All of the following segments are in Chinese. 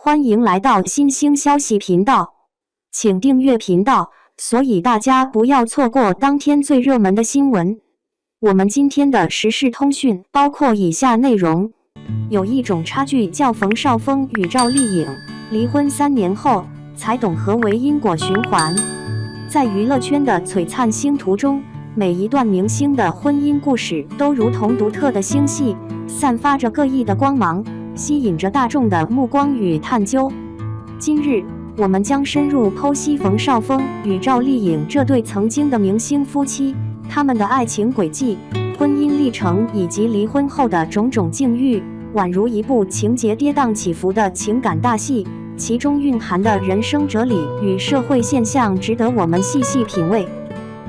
欢迎来到新兴消息频道，请订阅频道，所以大家不要错过当天最热门的新闻。我们今天的时事通讯包括以下内容：有一种差距叫冯绍峰与赵丽颖离婚3年后才懂何为因果循环。在娱乐圈的璀璨星途中，每一段明星的婚姻故事都如同独特的星系，散发着各异的光芒，吸引着大众的目光与探究。今日我们将深入剖析冯绍峰与赵丽颖这对曾经的明星夫妻，他们的爱情轨迹、婚姻历程以及离婚后的种种境遇，宛如一部情节跌宕起伏的情感大戏，其中蕴含的人生哲理与社会现象值得我们细细品味。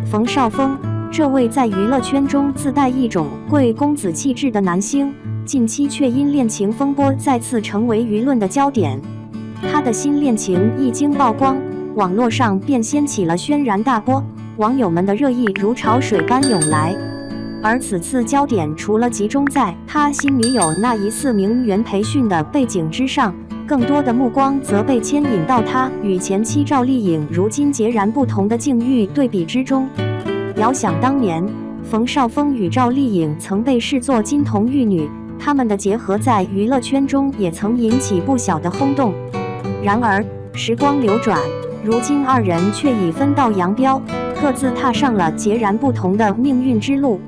冯绍峰，这位在娱乐圈中自带一种贵公子气质的男星，近期却因恋情风波再次成为舆论的焦点。他的新恋情一经曝光，网络上便掀起了轩然大波，网友们的热议如潮水般涌来。而此次焦点除了集中在他新女友那疑似名媛培训的背景之上，更多的目光则被牵引到他与前妻赵丽颖如今截然不同的境遇对比之中。遥想当年，冯绍峰与赵丽颖曾被视作金童玉女，他们的结合在娱乐圈中也曾引起不小的轰动。然而时光流转，如今二人却已分道扬镳，各自踏上了截然不同的命运之路。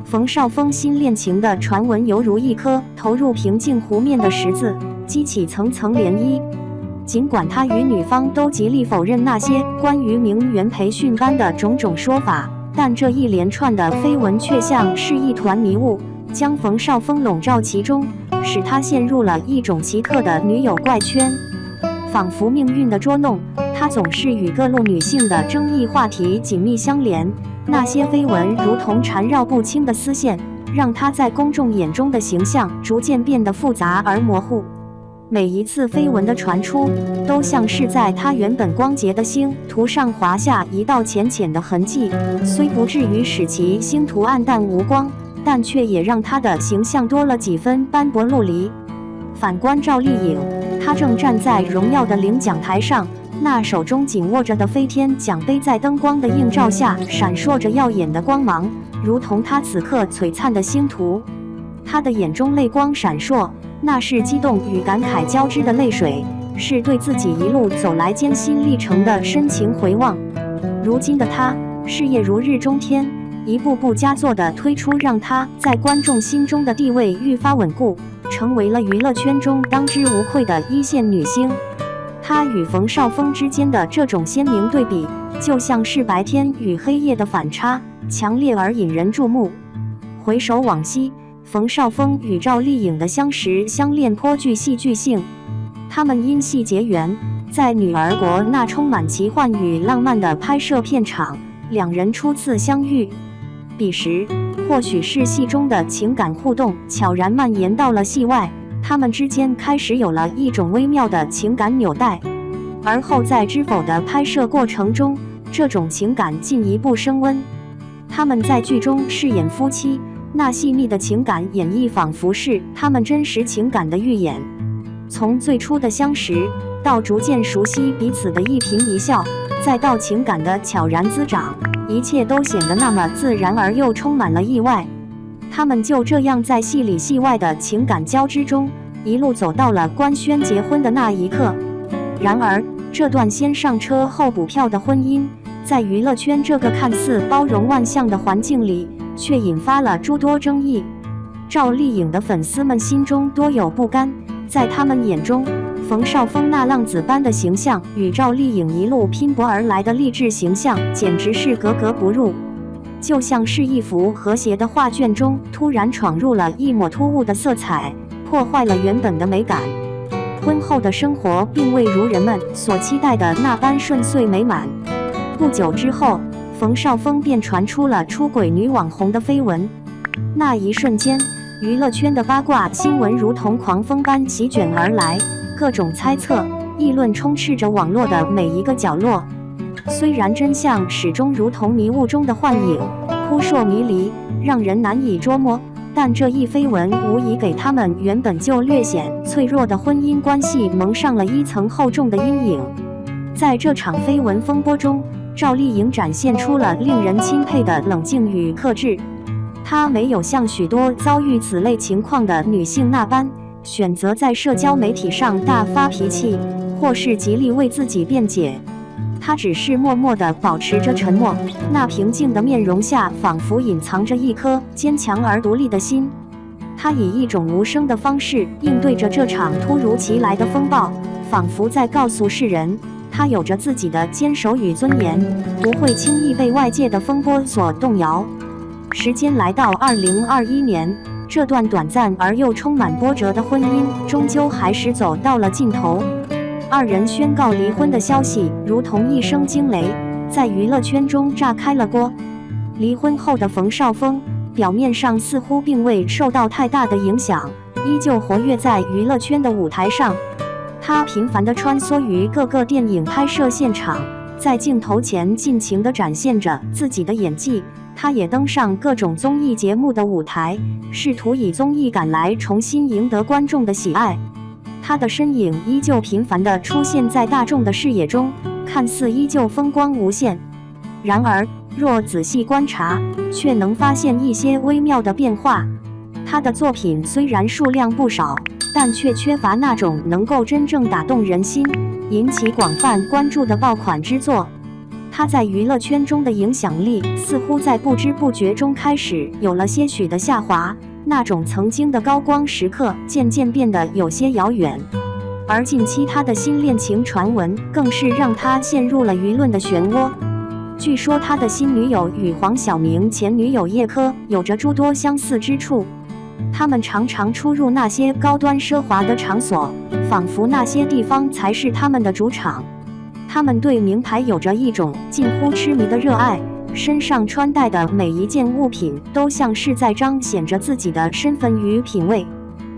冯绍峰新恋情的传闻犹如一颗投入平静湖面的石子，激起层层涟漪。尽管他与女方都极力否认那些关于名媛培训班的种种说法，但这一连串的绯闻却像是一团迷雾，将冯绍峰笼罩其中，使他陷入了一种奇特的女友怪圈。仿佛命运的捉弄，他总是与各路女性的争议话题紧密相连。那些绯闻如同缠绕不清的丝线，让他在公众眼中的形象逐渐变得复杂而模糊。每一次绯闻的传出，都像是在他原本光洁的星途上划下一道浅浅的痕迹，虽不至于使其星途暗淡无光，但却也让他的形象多了几分斑驳陆离。反观赵丽颖，她正站在荣耀的领奖台上，那手中紧握着的飞天奖杯在灯光的映照下闪烁着耀眼的光芒，如同她此刻璀璨的星途。她的眼中泪光闪烁，那是激动与感慨交织的泪水，是对自己一路走来艰辛历程的深情回望。如今的她，事业如日中天，一步步佳作的推出，让她在观众心中的地位愈发稳固，成为了娱乐圈中当之无愧的一线女星。她与冯绍峰之间的这种鲜明对比，就像是白天与黑夜的反差，强烈而引人注目。回首往昔，冯绍峰与赵丽颖的相识相恋颇具戏剧性。他们因戏结缘，在女儿国那充满奇幻与浪漫的拍摄片场，两人初次相遇。彼时，或许是戏中的情感互动悄然蔓延到了戏外，他们之间开始有了一种微妙的情感纽带。而后在《知否》的拍摄过程中，这种情感进一步升温。他们在剧中饰演夫妻，那细腻的情感演绎仿佛是他们真实情感的预演。从最初的相识，到逐渐熟悉彼此的一颦一笑，再到情感的悄然滋长，一切都显得那么自然而又充满了意外。他们就这样在戏里戏外的情感交织中，一路走到了官宣结婚的那一刻。然而，这段先上车后补票的婚姻，在娱乐圈这个看似包容万象的环境里，却引发了诸多争议。赵丽颖的粉丝们心中多有不甘，在他们眼中，冯绍峰那浪子般的形象与赵丽颖一路拼搏而来的励志形象简直是格格不入，就像是一幅和谐的画卷中突然闯入了一抹突兀的色彩，破坏了原本的美感。婚后的生活并未如人们所期待的那般顺遂美满。不久之后，冯绍峰便传出了出轨女网红的绯闻。那一瞬间，娱乐圈的八卦新闻如同狂风般席卷而来，各种猜测、议论充斥着网络的每一个角落。虽然真相始终如同迷雾中的幻影，扑朔迷离，让人难以捉摸，但这一绯闻无疑给他们原本就略显脆弱的婚姻关系蒙上了一层厚重的阴影。在这场绯闻风波中，赵丽颖展现出了令人钦佩的冷静与克制。她没有像许多遭遇此类情况的女性那般，选择在社交媒体上大发脾气，或是极力为自己辩解。她只是默默地保持着沉默，那平静的面容下仿佛隐藏着一颗坚强而独立的心。她以一种无声的方式应对着这场突如其来的风暴，仿佛在告诉世人，她有着自己的坚守与尊严，不会轻易被外界的风波所动摇。时间来到2021年，这段短暂而又充满波折的婚姻，终究还是走到了尽头。二人宣告离婚的消息如同一声惊雷，在娱乐圈中炸开了锅。离婚后的冯绍峰表面上似乎并未受到太大的影响，依旧活跃在娱乐圈的舞台上。他频繁地穿梭于各个电影拍摄现场，在镜头前尽情地展现着自己的演技。他也登上各种综艺节目的舞台，试图以综艺感来重新赢得观众的喜爱。他的身影依旧频繁地出现在大众的视野中，看似依旧风光无限。然而，若仔细观察，却能发现一些微妙的变化。他的作品虽然数量不少，但却缺乏那种能够真正打动人心、引起广泛关注的爆款之作。他在娱乐圈中的影响力似乎在不知不觉中开始有了些许的下滑，那种曾经的高光时刻渐渐变得有些遥远。而近期他的新恋情传闻更是让他陷入了舆论的漩涡。据说他的新女友与黄晓明前女友叶珂有着诸多相似之处，他们常常出入那些高端奢华的场所，仿佛那些地方才是他们的主场。他们对名牌有着一种近乎痴迷的热爱，身上穿戴的每一件物品都像是在彰显着自己的身份与品味。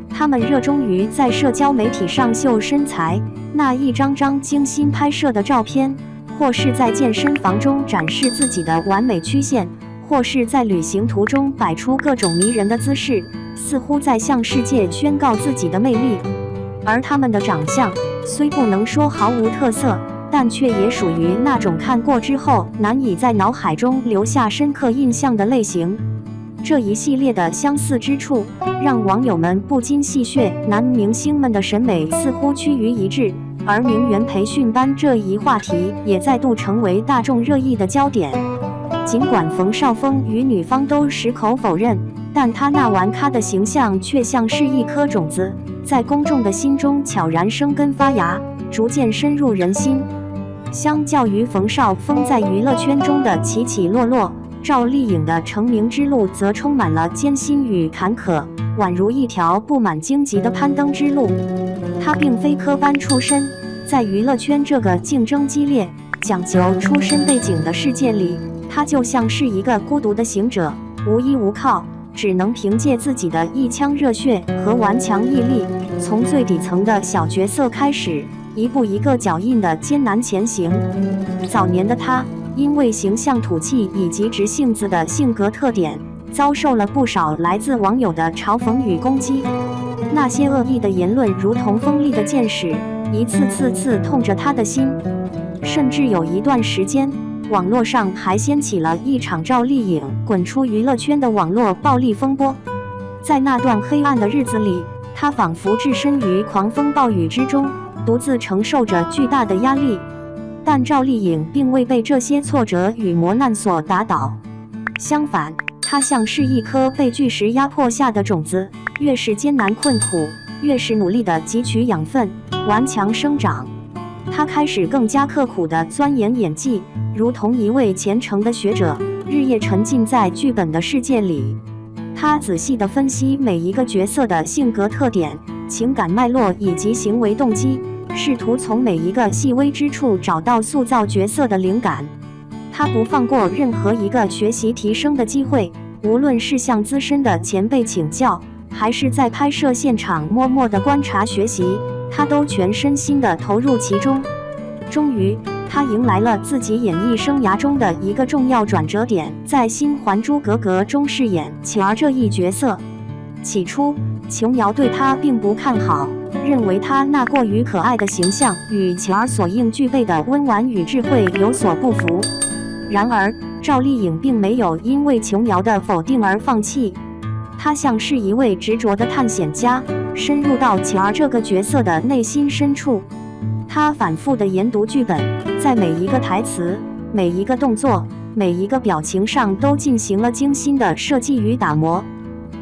他们热衷于在社交媒体上秀身材，那一张张精心拍摄的照片，或是在健身房中展示自己的完美曲线，或是在旅行途中摆出各种迷人的姿势，似乎在向世界宣告自己的魅力。而他们的长相虽不能说毫无特色，但却也属于那种看过之后难以在脑海中留下深刻印象的类型。这一系列的相似之处，让网友们不禁戏谑男明星们的审美似乎趋于一致，而名媛培训班这一话题也再度成为大众热议的焦点。尽管冯绍峰与女方都矢口否认，但他那玩咖的形象却像是一颗种子，在公众的心中悄然生根发芽，逐渐深入人心。相较于冯绍峰在娱乐圈中的起起落落，赵丽颖的成名之路则充满了艰辛与坎坷，宛如一条布满荆棘的攀登之路。她并非科班出身，在娱乐圈这个竞争激烈、讲究出身背景的世界里，她就像是一个孤独的行者，无依无靠，只能凭借自己的一腔热血和顽强毅力，从最底层的小角色开始，一步一个脚印的艰难前行。早年的他因为形象土气以及直性子的性格特点，遭受了不少来自网友的嘲讽与攻击。那些恶意的言论如同锋利的剑矢，一次次刺痛着他的心。甚至有一段时间，网络上还掀起了一场赵丽颖滚出娱乐圈的网络暴力风波。在那段黑暗的日子里，她仿佛置身于狂风暴雨之中，独自承受着巨大的压力。但赵丽颖并未被这些挫折与磨难所打倒，相反，她像是一颗被巨石压迫下的种子，越是艰难困苦，越是努力地汲取养分，顽强生长。她开始更加刻苦地钻研演技，如同一位虔诚的学者，日夜沉浸在剧本的世界里。她仔细地分析每一个角色的性格特点、情感脉络以及行为动机，试图从每一个细微之处找到塑造角色的灵感。他不放过任何一个学习提升的机会，无论是向资深的前辈请教，还是在拍摄现场默默地观察学习，他都全身心地投入其中。终于，他迎来了自己演艺生涯中的一个重要转折点，在新《还珠格格》中饰演巧儿这一角色。起初，琼瑶对他并不看好，认为他那过于可爱的形象与乔儿所应具备的温婉与智慧有所不符。然而，赵丽颖并没有因为琼瑶的否定而放弃，她像是一位执着的探险家，深入到乔儿这个角色的内心深处。她反复地研读剧本，在每一个台词、每一个动作、每一个表情上都进行了精心的设计与打磨。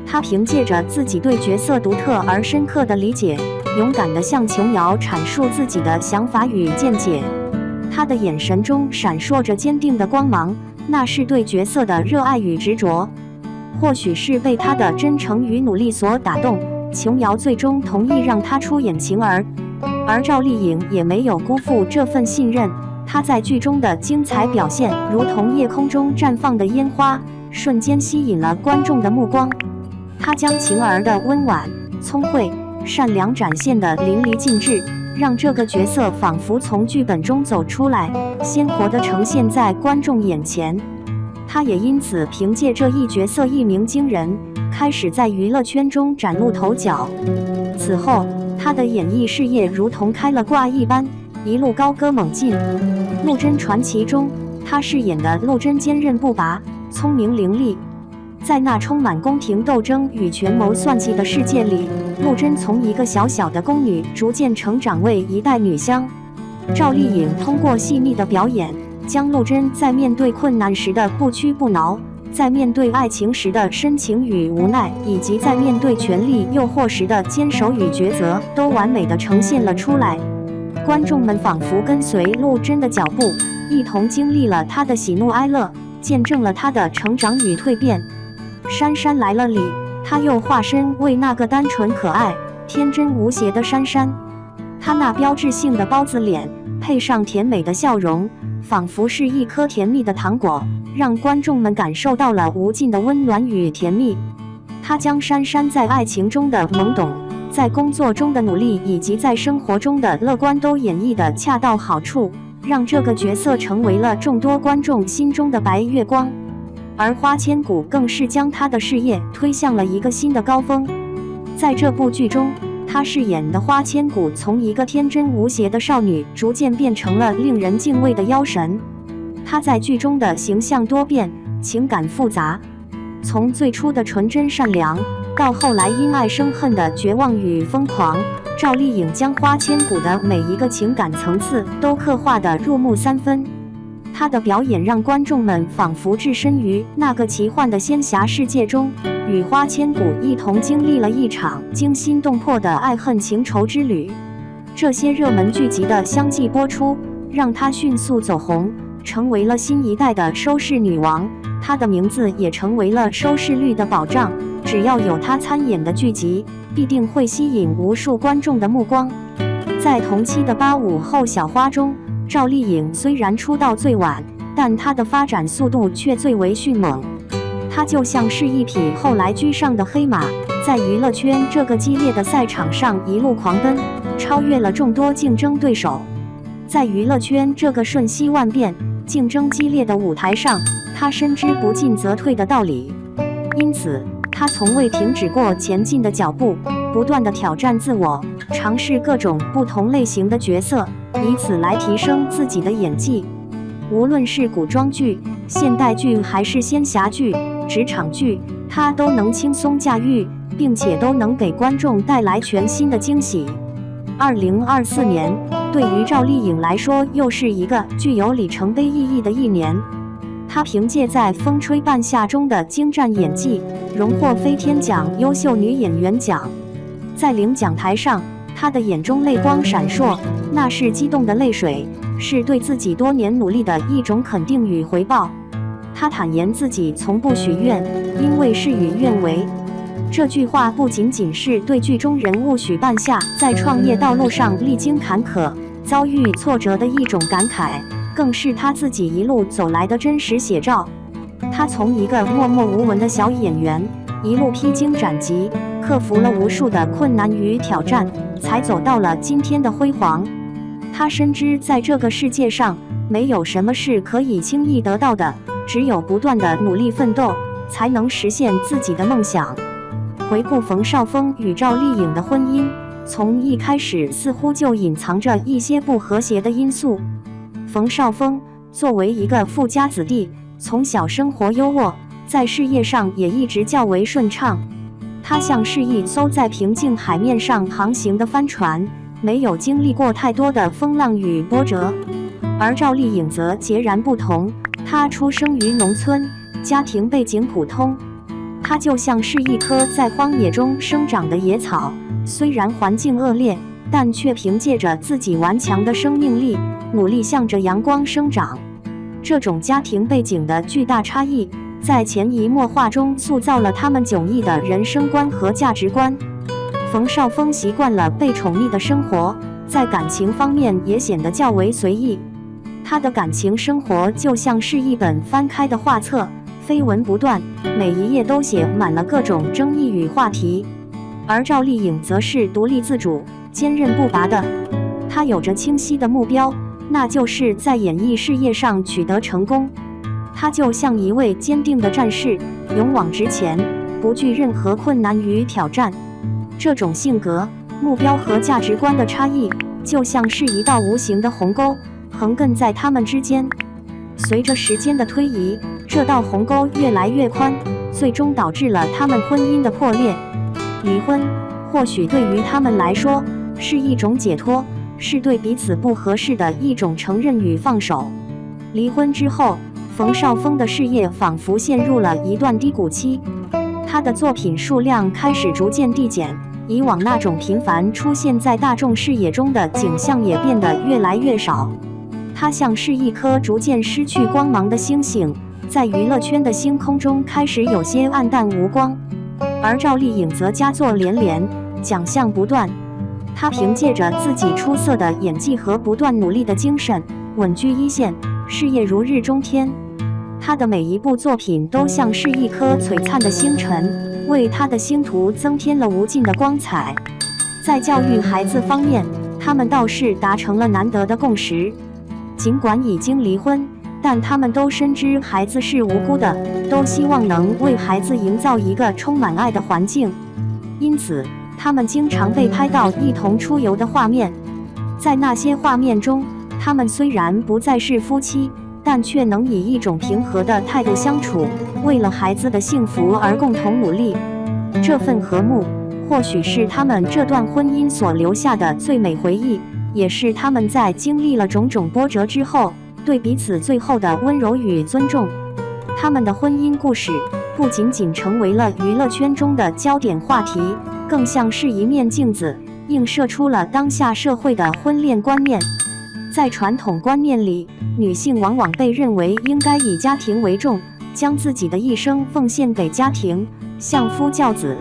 他凭借着自己对角色独特而深刻的理解，勇敢地向琼瑶阐述自己的想法与见解。他的眼神中闪烁着坚定的光芒，那是对角色的热爱与执着。或许是被他的真诚与努力所打动，琼瑶最终同意让他出演晴儿。而赵丽颖也没有辜负这份信任，她在剧中的精彩表现，如同夜空中绽放的烟花，瞬间吸引了观众的目光。她将晴儿的温婉、聪慧、善良展现得淋漓尽致，让这个角色仿佛从剧本中走出来，鲜活地呈现在观众眼前。她也因此凭借这一角色一鸣惊人，开始在娱乐圈中崭露头角。此后，她的演艺事业如同开了挂一般，一路高歌猛进。《陆贞传奇》中，她饰演的陆贞坚韧不拔，聪明伶俐。在那充满宫廷斗争与权谋算计的世界里，陆贞从一个小小的宫女逐渐成长为一代女香。赵丽颖通过细腻的表演，将陆贞在面对困难时的不屈不挠，在面对爱情时的深情与无奈，以及在面对权力诱惑时的坚守与抉择，都完美地呈现了出来。观众们仿佛跟随陆贞的脚步，一同经历了她的喜怒哀乐，见证了她的成长与蜕变。姗姗来了里，她又化身为那个单纯可爱、天真无邪的珊珊。她那标志性的包子脸，配上甜美的笑容，仿佛是一颗甜蜜的糖果，让观众们感受到了无尽的温暖与甜蜜。她将珊珊在爱情中的懵懂，在工作中的努力，以及在生活中的乐观都演绎得恰到好处，让这个角色成为了众多观众心中的白月光。而花千骨更是将她的事业推向了一个新的高峰。在这部剧中，她饰演的花千骨从一个天真无邪的少女，逐渐变成了令人敬畏的妖神。她在剧中的形象多变，情感复杂，从最初的纯真善良，到后来因爱生恨的绝望与疯狂，赵丽颖将花千骨的每一个情感层次都刻画得入木三分。她的表演让观众们仿佛置身于那个奇幻的仙侠世界中，与花千骨一同经历了一场惊心动魄的爱恨情仇之旅。这些热门剧集的相继播出，让她迅速走红，成为了新一代的收视女王。她的名字也成为了收视率的保障，只要有她参演的剧集，必定会吸引无数观众的目光。在同期的85后小花中，赵丽颖虽然出道最晚，但她的发展速度却最为迅猛。她就像是一匹后来居上的黑马，在娱乐圈这个激烈的赛场上一路狂奔，超越了众多竞争对手。在娱乐圈这个瞬息万变、竞争激烈的舞台上，她深知不进则退的道理，因此她从未停止过前进的脚步，不断地挑战自我，尝试各种不同类型的角色，以此来提升自己的演技。无论是古装剧、现代剧还是仙侠剧、职场剧，她都能轻松驾驭，并且都能给观众带来全新的惊喜。2024年对于赵丽颖来说又是一个具有里程碑意义的一年。她凭借在《风吹半夏》中的精湛演技，荣获飞天奖优秀女演员奖。在领奖台上，她的眼中泪光闪烁，那是激动的泪水，是对自己多年努力的一种肯定与回报。她坦言自己从不许愿，因为事与愿违。这句话不仅仅是对剧中人物许半夏在创业道路上历经坎坷、遭遇挫折的一种感慨，更是她自己一路走来的真实写照。她从一个默默无闻的小演员，一路披荆斩棘，克服了无数的困难与挑战，才走到了今天的辉煌。她深知在这个世界上，没有什么是可以轻易得到的，只有不断的努力奋斗，才能实现自己的梦想。回顾冯绍峰与赵丽颖的婚姻，从一开始似乎就隐藏着一些不和谐的因素。冯绍峰作为一个富家子弟，从小生活优渥，在事业上也一直较为顺畅。他像是一艘在平静海面上航行的帆船，没有经历过太多的风浪与波折。而赵丽颖则截然不同，她出生于农村，家庭背景普通。她就像是一棵在荒野中生长的野草，虽然环境恶劣，但却凭借着自己顽强的生命力，努力向着阳光生长。这种家庭背景的巨大差异，在潜移默化中塑造了他们迥异的人生观和价值观。冯绍峰习惯了被宠溺的生活，在感情方面也显得较为随意。他的感情生活就像是一本翻开的画册，绯闻不断，每一页都写满了各种争议与话题。而赵丽颖则是独立自主、坚韧不拔的，她有着清晰的目标，那就是在演艺事业上取得成功。她就像一位坚定的战士，勇往直前，不惧任何困难与挑战。这种性格、目标和价值观的差异，就像是一道无形的鸿沟，横亘在他们之间。随着时间的推移，这道鸿沟越来越宽，最终导致了他们婚姻的破裂。离婚或许对于他们来说是一种解脱，是对彼此不合适的一种承认与放手。离婚之后，冯绍峰的事业仿佛陷入了一段低谷期，他的作品数量开始逐渐递减，以往那种频繁出现在大众视野中的景象也变得越来越少。他像是一颗逐渐失去光芒的星星，在娱乐圈的星空中开始有些暗淡无光。而赵丽颖则佳作连连，奖项不断。她凭借着自己出色的演技和不断努力的精神，稳居一线，事业如日中天。她的每一部作品都像是一颗璀璨的星辰，为她的星途增添了无尽的光彩。在教育孩子方面，他们倒是达成了难得的共识。尽管已经离婚，但他们都深知孩子是无辜的，都希望能为孩子营造一个充满爱的环境。因此，他们经常被拍到一同出游的画面。在那些画面中，他们虽然不再是夫妻，但却能以一种平和的态度相处，为了孩子的幸福而共同努力。这份和睦，或许是他们这段婚姻所留下的最美回忆，也是他们在经历了种种波折之后，对彼此最后的温柔与尊重。他们的婚姻故事不仅仅成为了娱乐圈中的焦点话题，更像是一面镜子，映射出了当下社会的婚恋观念。在传统观念里，女性往往被认为应该以家庭为重，将自己的一生奉献给家庭，相夫教子。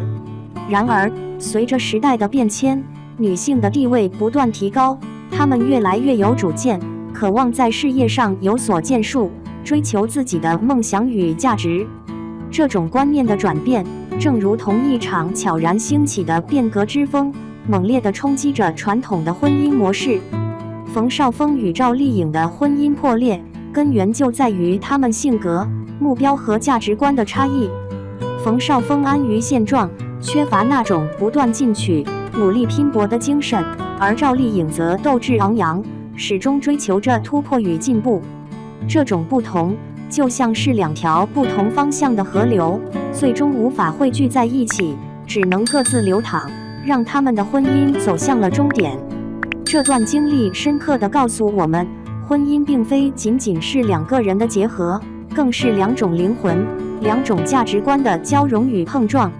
然而，随着时代的变迁，女性的地位不断提高，她们越来越有主见，渴望在事业上有所建树，追求自己的梦想与价值。这种观念的转变，正如同一场悄然兴起的变革之风，猛烈地冲击着传统的婚姻模式。冯绍峰与赵丽颖的婚姻破裂，根源就在于他们性格、目标和价值观的差异。冯绍峰安于现状，缺乏那种不断进取、努力拼搏的精神，而赵丽颖则斗志昂扬，始终追求着突破与进步。这种不同，就像是两条不同方向的河流，最终无法汇聚在一起，只能各自流淌，让他们的婚姻走向了终点。这段经历深刻地告诉我们，婚姻并非仅仅是两个人的结合，更是两种灵魂、两种价值观的交融与碰撞。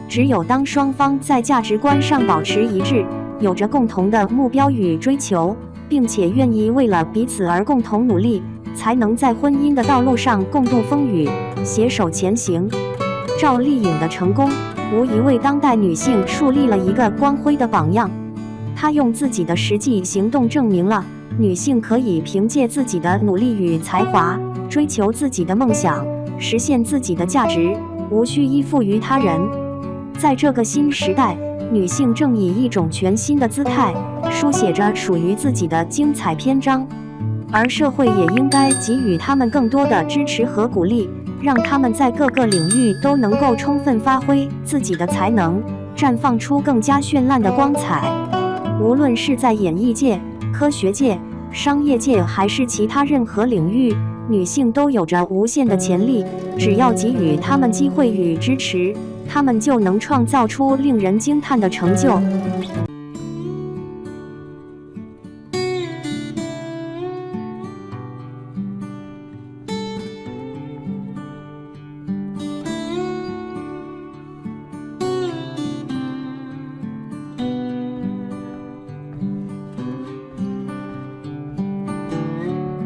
只有当双方在价值观上保持一致，有着共同的目标与追求，并且愿意为了彼此而共同努力，才能在婚姻的道路上共度风雨，携手前行。赵丽颖的成功，无疑为当代女性树立了一个光辉的榜样。她用自己的实际行动证明了，女性可以凭借自己的努力与才华，追求自己的梦想，实现自己的价值，无需依附于他人。在这个新时代，女性正以一种全新的姿态，书写着属于自己的精彩篇章，而社会也应该给予她们更多的支持和鼓励，让她们在各个领域都能够充分发挥自己的才能，绽放出更加绚烂的光彩。无论是在演艺界、科学界、商业界还是其他任何领域，女性都有着无限的潜力，只要给予她们机会与支持，她们就能创造出令人惊叹的成就。